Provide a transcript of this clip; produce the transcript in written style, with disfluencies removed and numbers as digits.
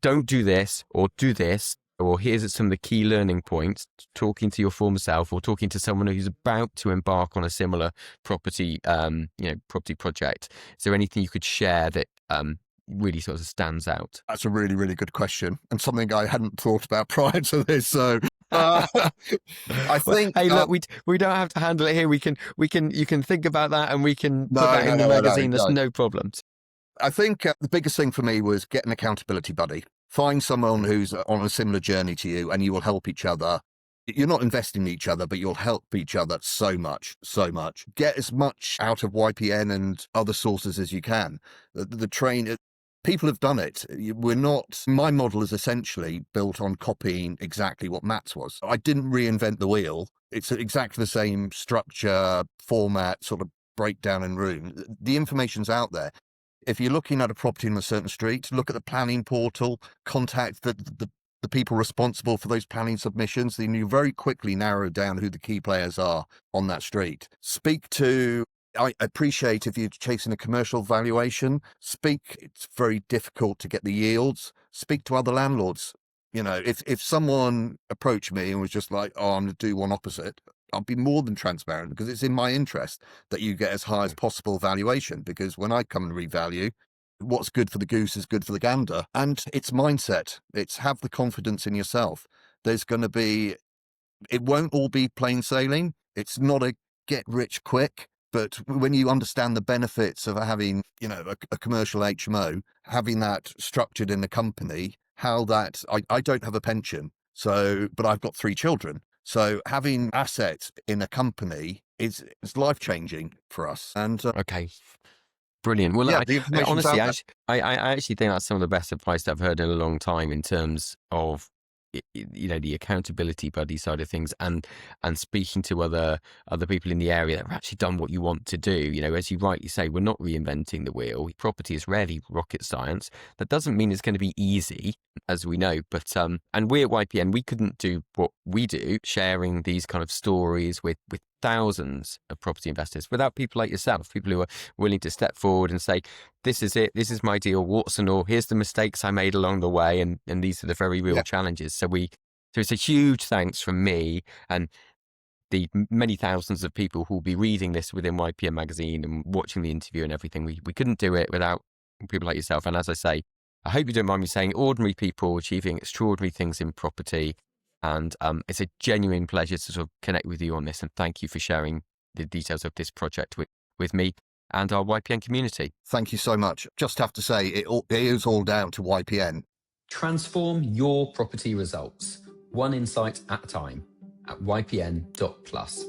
don't do this or do this, or here's some of the key learning points, talking to your former self or talking to someone who's about to embark on a similar property, property project? Is there anything you could share that really sort of stands out? That's a really, really good question, and something I hadn't thought about prior to this. So I think, hey, look, we don't have to handle it here. You can think about that, and we can put that in the magazine. There's no problems. I think the biggest thing for me was get an accountability buddy. Find someone who's on a similar journey to you, and you will help each other. You're not investing in each other, but you'll help each other so much. Get as much out of YPN and other sources as you can. People have done it. My model is essentially built on copying exactly what Matt's was. I didn't reinvent the wheel. It's exactly the same structure, format, sort of breakdown in room. The information's out there. If you're looking at a property in a certain street, look at the planning portal, contact the people responsible for those planning submissions, then you very quickly narrow down who the key players are on that street. I appreciate if you're chasing a commercial valuation, it's very difficult to get the yields. Speak to other landlords. If someone approached me and was just like, oh, I'm going to do one opposite, I'll be more than transparent, because it's in my interest that you get as high as possible valuation, because when I come and revalue, what's good for the goose is good for the gander. And it's mindset. It's have the confidence in yourself. It won't all be plain sailing. It's not a get rich quick. But when you understand the benefits of having, a commercial HMO, having that structured in a company, I don't have a pension, but I've got 3 children. So having assets in a company is life-changing for us. And okay, brilliant. Well, yeah, honestly, I actually think that's some of the best advice that I've heard in a long time in terms of the accountability buddy side of things, and speaking to other people in the area that have actually done what you want to do. As you rightly say, we're not reinventing the wheel. Property is rarely rocket science. That doesn't mean it's going to be easy, as we know, but and we at YPN, we couldn't do what we do, sharing these kind of stories with thousands of property investors, without people like yourself, people who are willing to step forward and say, this is it, this is my deal, Watson, or here's the mistakes I made along the way, and these are the very real challenges. So it's a huge thanks from me and the many thousands of people who will be reading this within YPN magazine and watching the interview and everything. We couldn't do it without people like yourself. And as I say, I hope you don't mind me saying, ordinary people achieving extraordinary things in property. And it's a genuine pleasure to sort of connect with you on this. And thank you for sharing the details of this project with me and our YPN community. Thank you so much. Just have to say, it is all down to YPN. Transform your property results, one insight at a time, at ypn.plus.